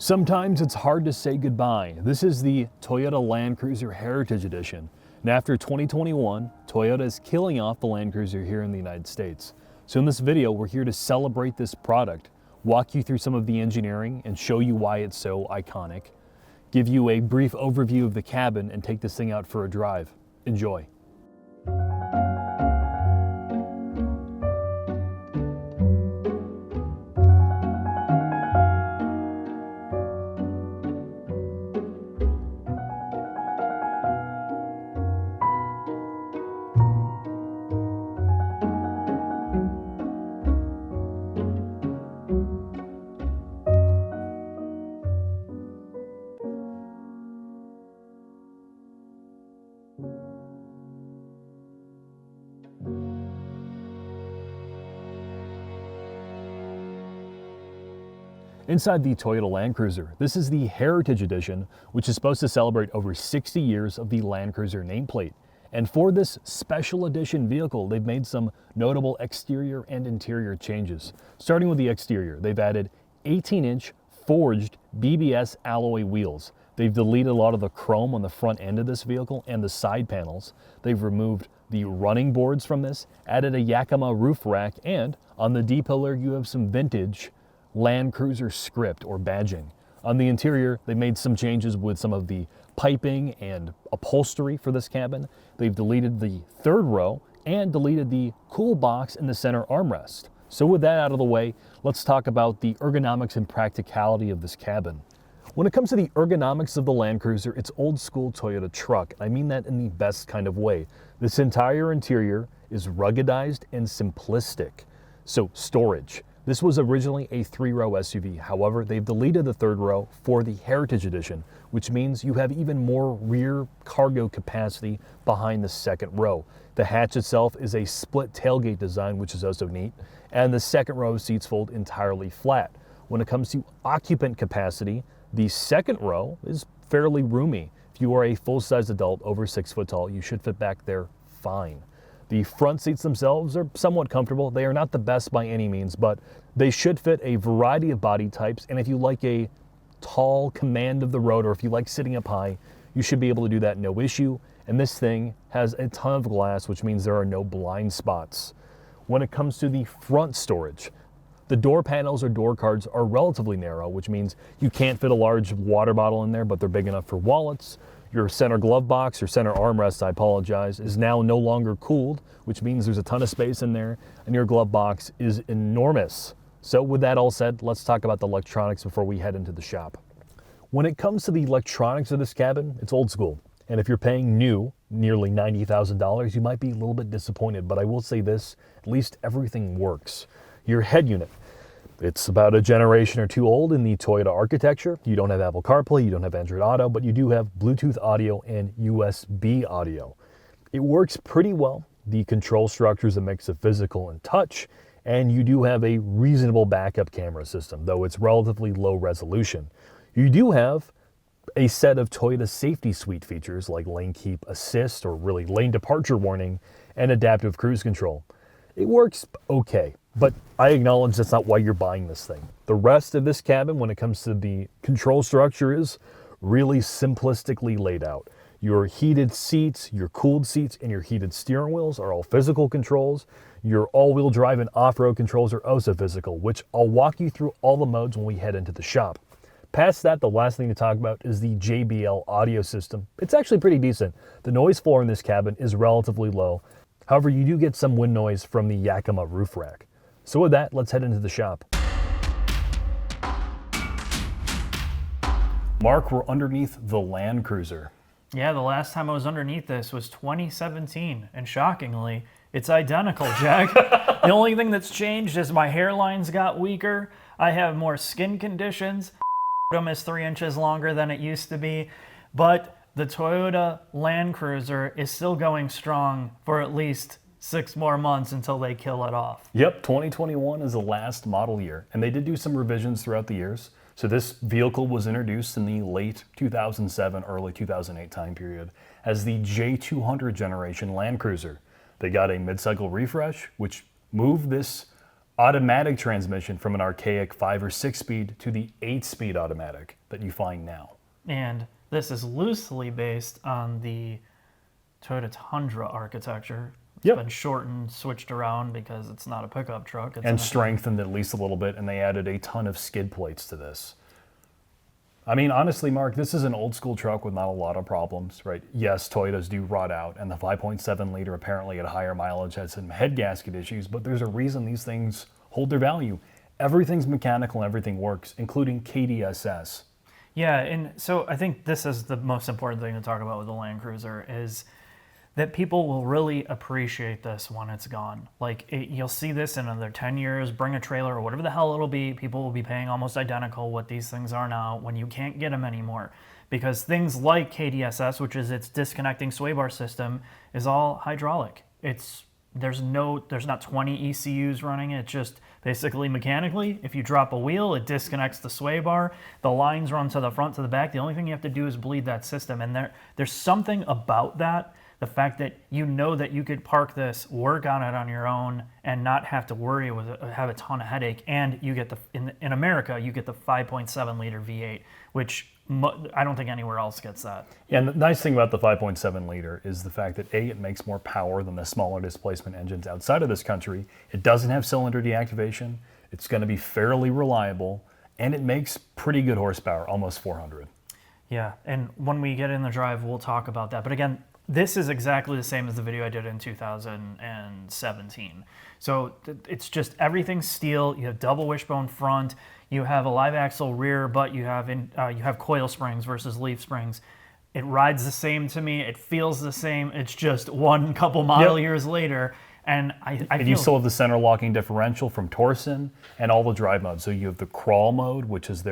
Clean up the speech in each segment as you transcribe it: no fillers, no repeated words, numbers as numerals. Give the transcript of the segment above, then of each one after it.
Sometimes it's hard to say goodbye. This is the Toyota Land Cruiser Heritage Edition. And after 2021, Toyota is killing off the Land Cruiser here in the United States. So in this video, we're here to celebrate this product, walk you through some of the engineering and show you why it's so iconic, give you a brief overview of the cabin and take this thing out for a drive. Enjoy. Inside the Toyota Land Cruiser, this is the Heritage Edition, which is supposed to celebrate over 60 years of the Land Cruiser nameplate. And for this special edition vehicle, they've made some notable exterior and interior changes. Starting with the exterior, they've added 18-inch forged BBS alloy wheels. They've deleted a lot of the chrome on the front end of this vehicle and the side panels. They've removed the running boards from this, added a Yakima roof rack, and on the D-pillar you have some vintage Land Cruiser script or badging. On the interior, they made some changes with some of the piping and upholstery for this cabin. They've deleted the third row and deleted the cool box in the center armrest. So with that out of the way, let's talk about the ergonomics and practicality of this cabin. When it comes to the ergonomics of the Land Cruiser, it's old school Toyota truck. I mean that in the best kind of way. This entire interior is ruggedized and simplistic. So storage. This was originally a 3-row SUV. However, they've deleted the third row for the Heritage Edition, which means you have even more rear cargo capacity behind the second row. The hatch itself is a split tailgate design, which is also neat, and the second row seats fold entirely flat. When it comes to occupant capacity, the second row is fairly roomy. If you are a full-size adult over 6 foot tall, you should fit back there fine. The front seats themselves are somewhat comfortable. They are not the best by any means, but they should fit a variety of body types. And if you like a tall command of the road, or if you like sitting up high, you should be able to do that no issue. And this thing has a ton of glass, which means there are no blind spots. When it comes to the front storage, the door panels or door cards are relatively narrow, which means you can't fit a large water bottle in there, but they're big enough for wallets. Your center glove box, your center armrest, I apologize, is now no longer cooled, which means there's a ton of space in there, and your glove box is enormous. So with that all said, let's talk about the electronics before we head into the shop. When it comes to the electronics of this cabin, it's old school. And if you're paying new, nearly $90,000, you might be a little bit disappointed, but I will say this, at least everything works. Your head unit. It's about a generation or two old in the Toyota architecture. You don't have Apple CarPlay, you don't have Android Auto, but you do have Bluetooth audio and USB audio. It works pretty well. The control structure is a mix of physical and touch, and you do have a reasonable backup camera system, though it's relatively low resolution. You do have a set of Toyota safety suite features like lane keep assist, or really lane departure warning, and adaptive cruise control. It works okay, but I acknowledge that's not why you're buying this thing. The rest of this cabin, when it comes to the control structure, is really simplistically laid out. Your heated seats, your cooled seats, and your heated steering wheels are all physical controls. Your all-wheel drive and off-road controls are also physical, which I'll walk you through all the modes when we head into the shop. Past that, the last thing to talk about is the JBL audio system. It's actually pretty decent. The noise floor in this cabin is relatively low. However, you do get some wind noise from the Yakima roof rack. So with that, let's head into the shop. Mark, we're underneath the Land Cruiser. Yeah, the last time I was underneath this was 2017, and shockingly, it's identical, Jack. The only thing that's changed is my hairline's got weaker, I have more skin conditions, is 3 inches longer than it used to be, but the Toyota Land Cruiser is still going strong for at least 6 more months until they kill it off. Yep, 2021 is the last model year, and they did do some revisions throughout the years. So this vehicle was introduced in the late 2007, early 2008 time period as the J200 generation Land Cruiser. They got a mid-cycle refresh, which moved this automatic transmission from an archaic 5 or 6-speed to the 8-speed automatic that you find now. And this is loosely based on the Toyota Tundra architecture. It's been shortened, switched around because it's not a pickup truck. And strengthened at least a little bit, and they added a ton of skid plates to this. I mean, honestly, Mark, this is an old school truck with not a lot of problems, right? Yes, Toyotas do rot out, and the 5.7 liter apparently at a higher mileage has some head gasket issues, but there's a reason these things hold their value. Everything's mechanical and everything works, including KDSS. Yeah, and so I think this is the most important thing to talk about with the Land Cruiser is that people will really appreciate this when it's gone. Like, you'll see this in another 10 years, bring a trailer or whatever the hell it'll be, people will be paying almost identical what these things are now when you can't get them anymore. Because things like KDSS, which is its disconnecting sway bar system, is all hydraulic. There's not 20 ECUs running, it's just basically mechanically. If you drop a wheel, it disconnects the sway bar, the lines run to the front, to the back. The only thing you have to do is bleed that system. And there's something about that. The fact that you know that you could park this, work on it on your own, and not have to worry with it, have a ton of headache. And you get in America, you get the 5.7 liter V8, which I don't think anywhere else gets that. Yeah, and the nice thing about the 5.7 liter is the fact that A, it makes more power than the smaller displacement engines outside of this country. It doesn't have cylinder deactivation. It's going to be fairly reliable, and it makes pretty good horsepower, almost 400. Yeah, and when we get in the drive, we'll talk about that. But again, this is exactly the same as the video I did in 2017. So it's just everything's steel. You have double wishbone front. You have a live axle rear, but you have coil springs versus leaf springs. It rides the same to me. It feels the same. It's just one couple model years later. And you still have the center locking differential from Torsen and all the drive modes. So you have the crawl mode, which is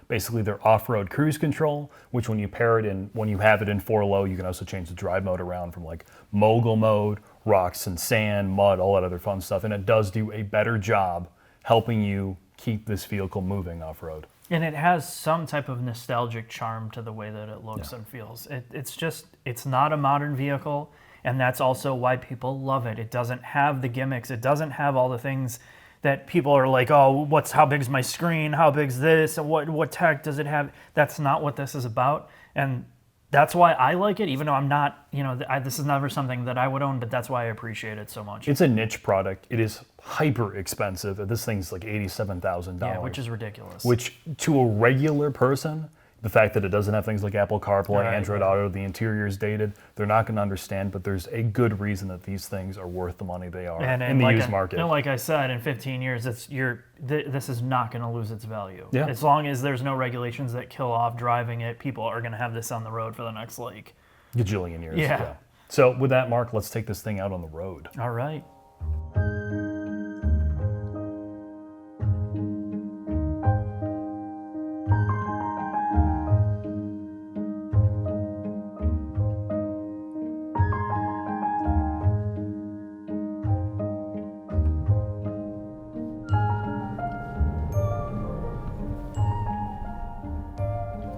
basically their off-road cruise control, which when you have it in 4-low, you can also change the drive mode around from like mogul mode, rocks and sand, mud, all that other fun stuff. And it does do a better job helping you keep this vehicle moving off-road. And it has some type of nostalgic charm to the way that it looks and feels. It's not a modern vehicle. And that's also why people love it. It doesn't have the gimmicks. It doesn't have all the things that people are like, oh, how big's my screen? How big's this? What tech does it have? That's not what this is about. And that's why I like it, even though I'm not, this is never something that I would own, but that's why I appreciate it so much. It's a niche product. It is hyper expensive. This thing's like $87,000. Yeah, which is ridiculous. Which, to a regular person, the fact that it doesn't have things like Apple CarPlay, Android Auto, the interior is dated, they're not going to understand, but there's a good reason that these things are worth the money they are in the used market. And like I said, in 15 years, this is not going to lose its value. Yeah. As long as there's no regulations that kill off driving it, people are going to have this on the road for the next, gajillion years. Yeah. So with that, Mark, let's take this thing out on the road. All right.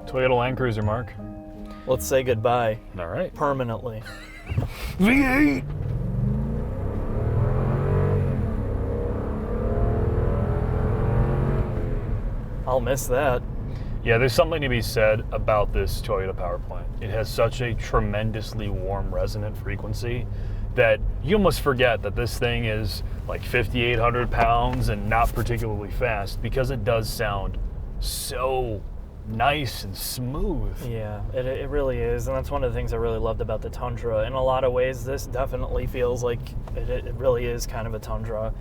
Toyota Land Cruiser, Mark. Let's say goodbye. All right. Permanently. V8! I'll miss that. Yeah, there's something to be said about this Toyota power plant. It has such a tremendously warm resonant frequency that you almost forget that this thing is like 5,800 pounds and not particularly fast, because it does sound so nice and smooth. Yeah, it really is, and that's one of the things I really loved about the Tundra. In a lot of ways, this definitely feels like it really is kind of a Tundra,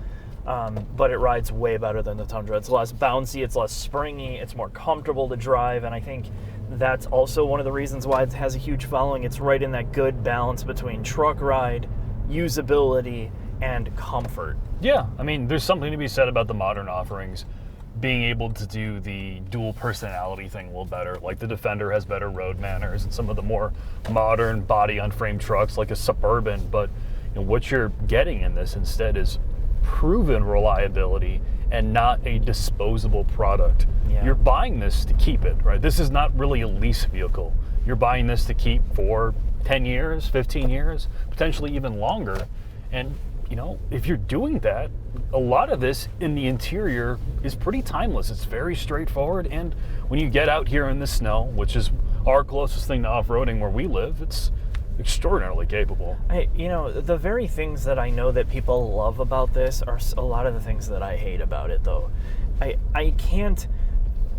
but it rides way better than the Tundra. It's less bouncy, it's less springy, it's more comfortable to drive, and I think that's also one of the reasons why it has a huge following. It's right in that good balance between truck ride, usability, and comfort. Yeah, I mean, there's something to be said about the modern offerings being able to do the dual personality thing a little better. Like the Defender has better road manners and some of the more modern body on frame trucks like a Suburban, but what you're getting in this instead is proven reliability and not a disposable product. Yeah. You're buying this to keep it, right? This is not really a lease vehicle. You're buying this to keep for 10 years, 15 years, potentially even longer. And if you're doing that, a lot of this in the interior is pretty timeless. It's very straightforward, and when you get out here in the snow, which is our closest thing to off-roading where we live, it's extraordinarily capable. The very things that I know that people love about this are a lot of the things that I hate about it, though. I can't.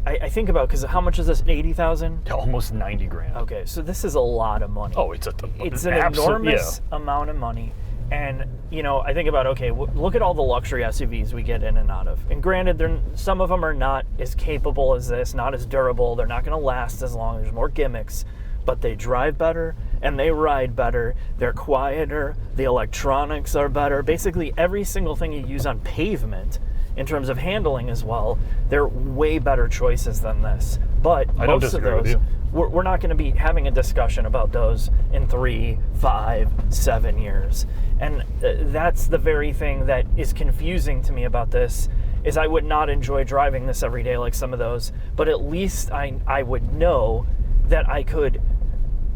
I think about, because how much is this? 80,000? Almost 90 grand. Okay, so this is a lot of money. Oh, it's an enormous amount of money. And, I think about, okay, look at all the luxury SUVs we get in and out of. And granted, some of them are not as capable as this, not as durable. They're not going to last as long. There's more gimmicks. But they drive better and they ride better. They're quieter. The electronics are better. Basically, every single thing you use on pavement in terms of handling as well, they're way better choices than this. But most of those, we're not going to be having a discussion about those in 3, 5, 7 years. And that's the very thing that is confusing to me about this, is I would not enjoy driving this every day like some of those, but at least I would know that I could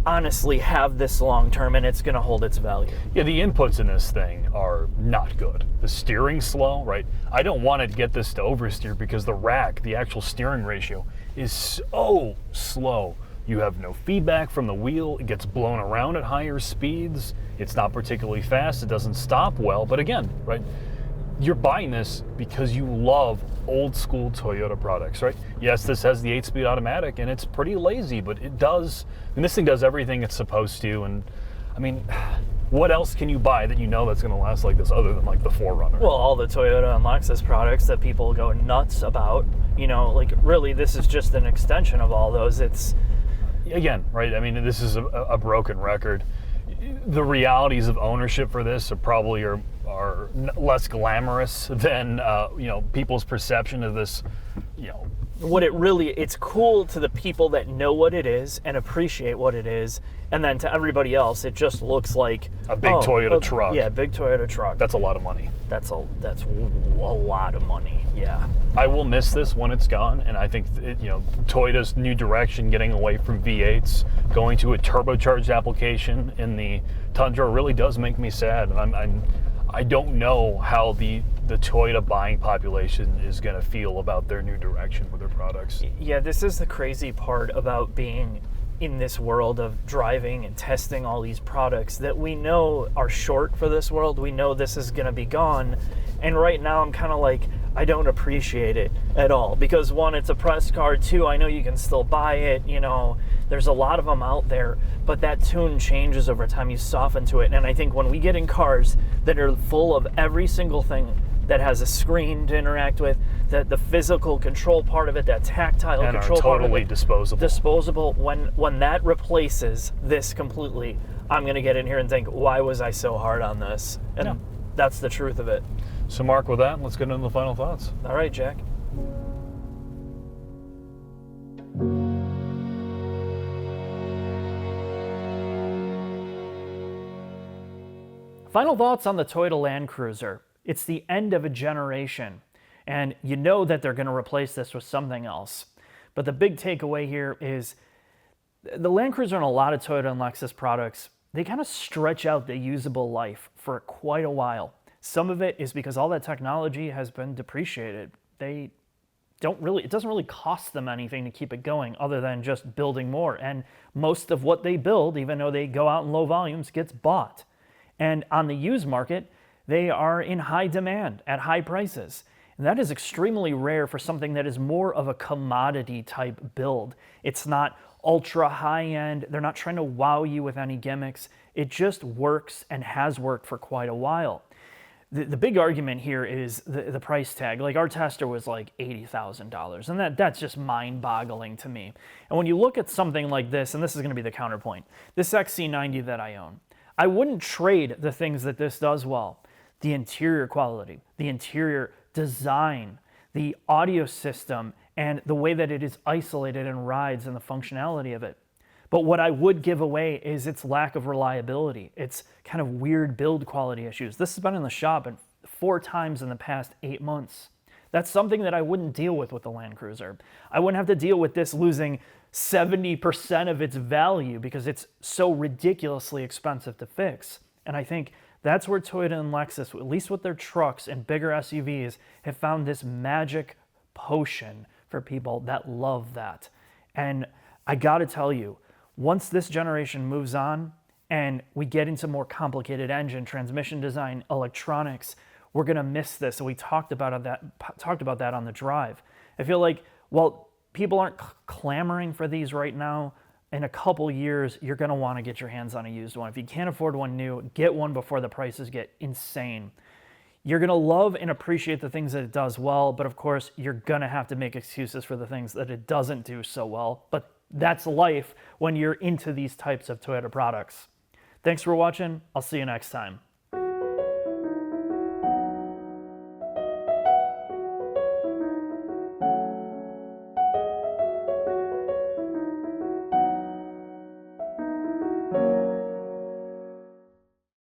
honestly have this long term and it's going to hold its value. Yeah, the inputs in this thing are not good. The steering's slow, right? I don't want to get this to oversteer because the actual steering ratio is so slow. You have no feedback from the wheel. It gets blown around at higher speeds. It's not particularly fast. It doesn't stop well. But again, right? You're buying this because you love old school Toyota products, right? Yes, this has the 8-speed automatic and it's pretty lazy, but this thing does everything it's supposed to. And I mean, what else can you buy that that's going to last like this other than like the 4Runner? Well, all the Toyota and Lexus products that people go nuts about, really this is just an extension of all those. It's, again, right? I mean, this is a broken record. The realities of ownership for this are less glamorous than people's perception of this. It's cool to the people that know what it is and appreciate what it is, and then to everybody else, it just looks like a big Toyota truck. Yeah, big Toyota truck. That's a lot of money. That's a lot of money. Yeah. I will miss this when it's gone, and I think Toyota's new direction, getting away from V8s, going to a turbocharged application in the Tundra, really does make me sad. And I don't know how the Toyota buying population is going to feel about their new direction with their products. Yeah, this is the crazy part about being in this world of driving and testing all these products that we know are short for this world. We know this is going to be gone. And right now I'm kind of like, I don't appreciate it at all. Because one, it's a press car. Two, I know you can still buy it. There's a lot of them out there. But that tune changes over time. You soften to it. And I think when we get in cars that are full of every single thing that has a screen to interact with, that the physical control part of it, that tactile and control part of it, disposable. When that replaces this completely, I'm going to get in here and think, why was I so hard on this? And that's the truth of it. So Mark, with that, let's get into the final thoughts. All right, Jack. Final thoughts on the Toyota Land Cruiser. It's the end of a generation, and you know that they're going to replace this with something else. But the big takeaway here is the Land Cruiser and a lot of Toyota and Lexus products, they kind of stretch out the usable life for quite a while. Some of it is because all that technology has been depreciated. It doesn't really cost them anything to keep it going other than just building more. And most of what they build, even though they go out in low volumes, gets bought. And on the used market, they are in high demand at high prices. And that is extremely rare for something that is more of a commodity type build. It's not ultra high end. They're not trying to wow you with any gimmicks. It just works and has worked for quite a while. The big argument here is the price tag. Like our tester was like $80,000, and that's just mind-boggling to me. And when you look at something like this, and this is going to be the counterpoint, this XC90 that I own, I wouldn't trade the things that this does well. The interior quality, the interior design, the audio system, and the way that it is isolated and rides and the functionality of it. But what I would give away is its lack of reliability. It's kind of weird build quality issues. This has been in the shop 4 times in the past 8 months. That's something that I wouldn't deal with the Land Cruiser. I wouldn't have to deal with this losing 70% of its value because it's so ridiculously expensive to fix. And I think That's where Toyota and Lexus, at least with their trucks and bigger SUVs, have found this magic potion for people that love that. And I gotta tell you, once this generation moves on and we get into more complicated engine, transmission design, electronics, we're gonna miss this. And we talked about that on the drive. I feel like, well, people aren't clamoring for these right now. In a couple years, you're gonna wanna get your hands on a used one. If you can't afford one new, get one before the prices get insane. You're gonna love and appreciate the things that it does well, but of course, you're gonna have to make excuses for the things that it doesn't do so well. But that's life when you're into these types of Toyota products. Thanks for watching. I'll see you next time.